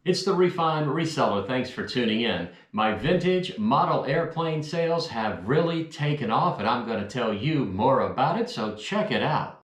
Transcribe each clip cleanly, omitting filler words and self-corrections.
It's the Refined Reseller. Thanks for tuning in. My vintage model airplane sales have really taken off, and I'm going to tell you more about it, so check it out.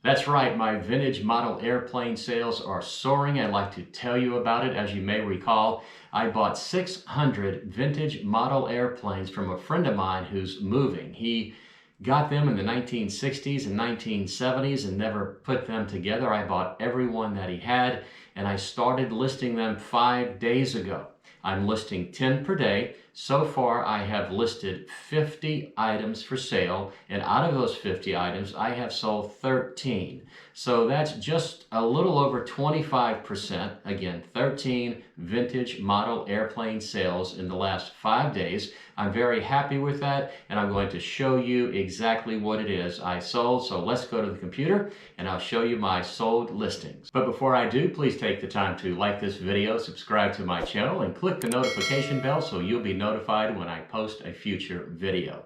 That's right, my vintage model airplane sales are soaring. I'd like to tell you about it. As you may recall, I bought 600 vintage model airplanes from a friend of mine who's moving. He got them in the 1960s and 1970s and never put them together. I bought every one that he had, and I started listing them 5 days ago. I'm listing 10 per day. So far, I have listed 50 items for sale, and out of those 50 items, I have sold 13. So that's just a little over 25%. Again, 13 vintage model airplane sales in the last 5 days. I'm very happy with that, and I'm going to show you exactly what it is I sold. So let's go to the computer, and I'll show you my sold listings. But before I do, please take the time to like this video, subscribe to my channel, and click the notification bell so you'll be notified when I post a future video.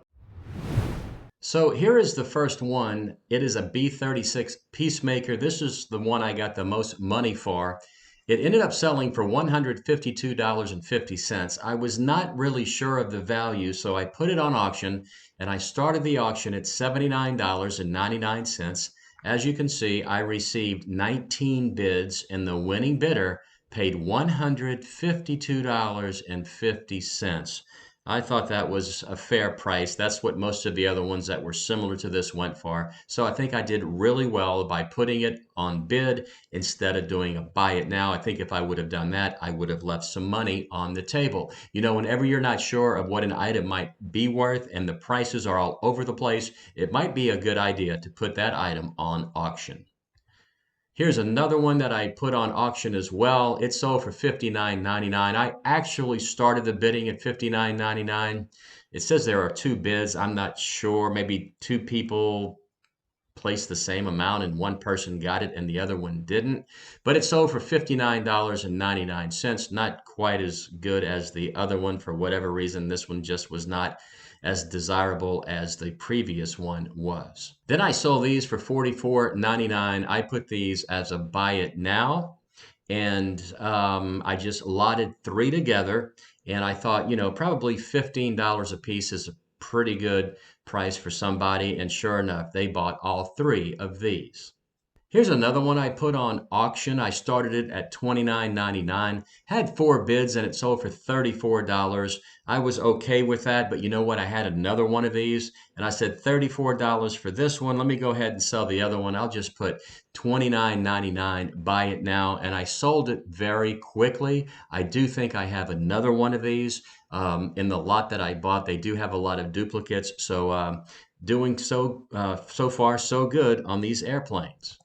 So here is the first one. It is a B-36 Peacemaker. This is the one I got the most money for. It ended up selling for $152.50. I was not really sure of the value, so I put it on auction, and I started the auction at $79.99. As you can see, I received 19 bids, and the winning bidder paid $152.50. I thought that was a fair price. That's what most of the other ones that were similar to this went for. So I think I did really well by putting it on bid instead of doing a buy it now. I think if I would have done that, I would have left some money on the table. You know, whenever you're not sure of what an item might be worth and the prices are all over the place, it might be a good idea to put that item on auction. Here's another one that I put on auction as well. It sold for $59.99. I actually started the bidding at $59.99. It says there are two bids. I'm not sure. Maybe two people placed the same amount and one person got it and the other one didn't. But it sold for $59.99. Not quite as good as the other one. For whatever reason, this one just was not as desirable as the previous one was. Then I sold these for $44.99. I put these as a buy it now, and I just lotted three together, and I thought, you know, probably $15 a piece is a pretty good price for somebody, and sure enough, they bought all three of these. Here's another one I put on auction. I started it at $29.99, had four bids, and it sold for $34. I was okay with that, but you know what? I had another one of these, and I said $34 for this one. Let me go ahead and sell the other one. I'll just put $29.99, buy it now, and I sold it very quickly. I do think I have another one of these in the lot that I bought. They do have a lot of duplicates, so doing so far so good on these airplanes.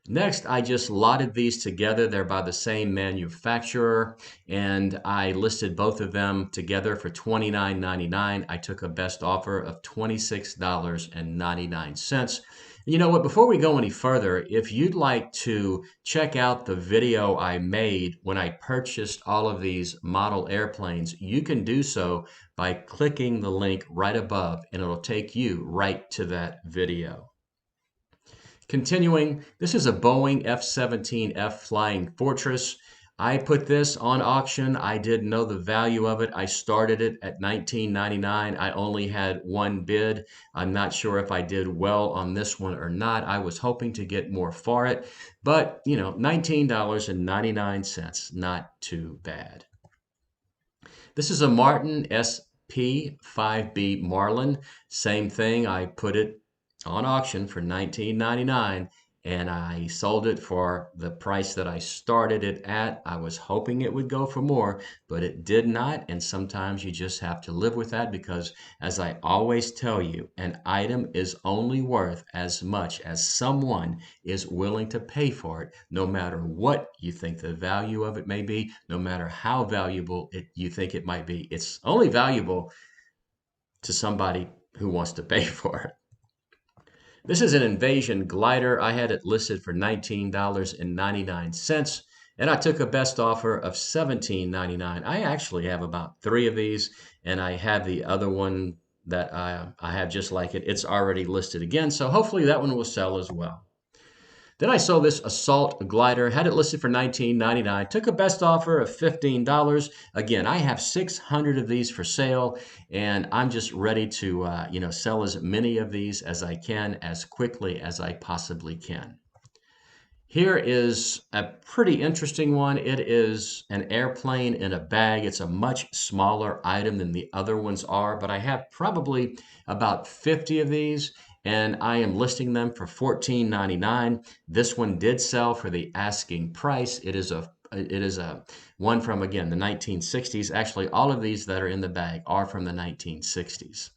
Next, I just lotted these together. They're by the same manufacturer, and I listed both of them together for $29.99. I took a best offer of $26.99. You know what? Before we go any further, if you'd like to check out the video I made when I purchased all of these model airplanes, you can do so by clicking the link right above, and it'll take you right to that video. Continuing, this is a Boeing F-17F Flying Fortress. I put this on auction. I didn't know the value of it. I started it at $19.99. I only had one bid. I'm not sure if I did well on this one or not. I was hoping to get more for it, but you know, $19.99, not too bad. This is a Martin SP-5B Marlin. Same thing. I put it on auction for $19.99, and I sold it for the price that I started it at. I was hoping it would go for more, but it did not, and sometimes you just have to live with that because, as I always tell you, an item is only worth as much as someone is willing to pay for it, no matter what you think the value of it may be, no matter how valuable you think it might be. It's only valuable to somebody who wants to pay for it. This is an Invasion glider. I had it listed for $19.99, and I took a best offer of $17.99. I actually have about three of these, and I have the other one that I have just like it. It's already listed again, so hopefully that one will sell as well. Then I sold this Assault glider, had it listed for $19.99, took a best offer of $15. Again, I have 600 of these for sale, and I'm just ready to sell as many of these as I can, as quickly as I possibly can. Here is a pretty interesting one. It is an airplane in a bag. It's a much smaller item than the other ones are, but I have probably about 50 of these, and I am listing them for $14.99. This one did sell for the asking price. It is a one from, again, the 1960s. Actually, all of these that are in the bag are from the 1960s.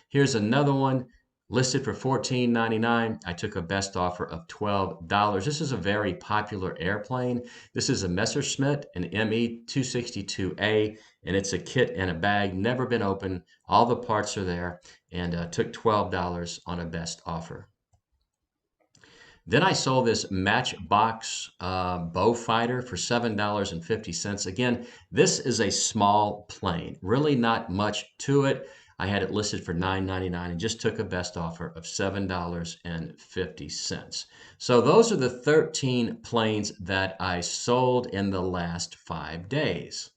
Here's another one listed for $14.99. I took a best offer of $12. This is a very popular airplane. This is a Messerschmitt, an ME-262A, and it's a kit and a bag, never been opened. All the parts are there, and took $12 on a best offer. Then I sold this Matchbox bow fighter for $7.50. Again, this is a small plane, really not much to it. I had it listed for $9.99 and just took a best offer of $7.50. So those are the 13 planes that I sold in the last 5 days.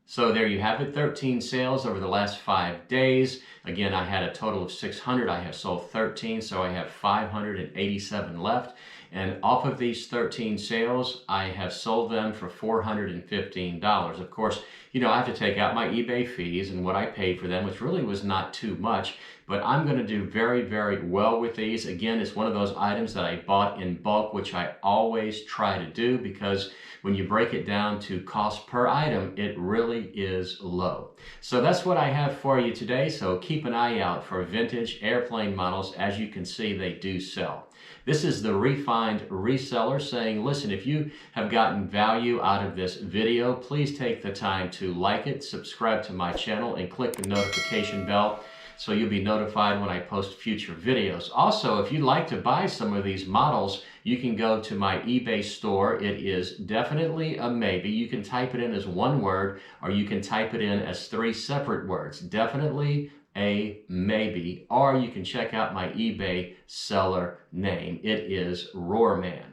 So there you have it, 13 sales over the last 5 days. Again, I had a total of 600. I have sold 13, so I have 587 left. And off of these 13 sales, I have sold them for $415. Of course, I have to take out my eBay fees and what I paid for them, which really was not too much. But I'm going to do very, very well with these. Again, it's one of those items that I bought in bulk, which I always try to do, because when you break it down to cost per item, it really is low. So that's what I have for you today. So keep an eye out for vintage airplane models. As you can see, they do sell. This is the Refined Reseller saying, listen, if you have gotten value out of this video, please take the time to like it, subscribe to my channel, and click the notification bell so you'll be notified when I post future videos. Also, if you'd like to buy some of these models, you can go to my eBay store. It is definitely a maybe. You can type it in as one word, or you can type it in as 3 separate words. Definitely a maybe. Or you can check out my eBay seller name. It is Roarman.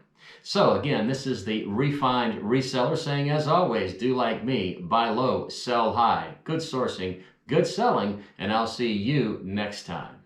So again, this is the Refined Reseller saying, as always, do like me, buy low, sell high. Good sourcing, good selling, and I'll see you next time.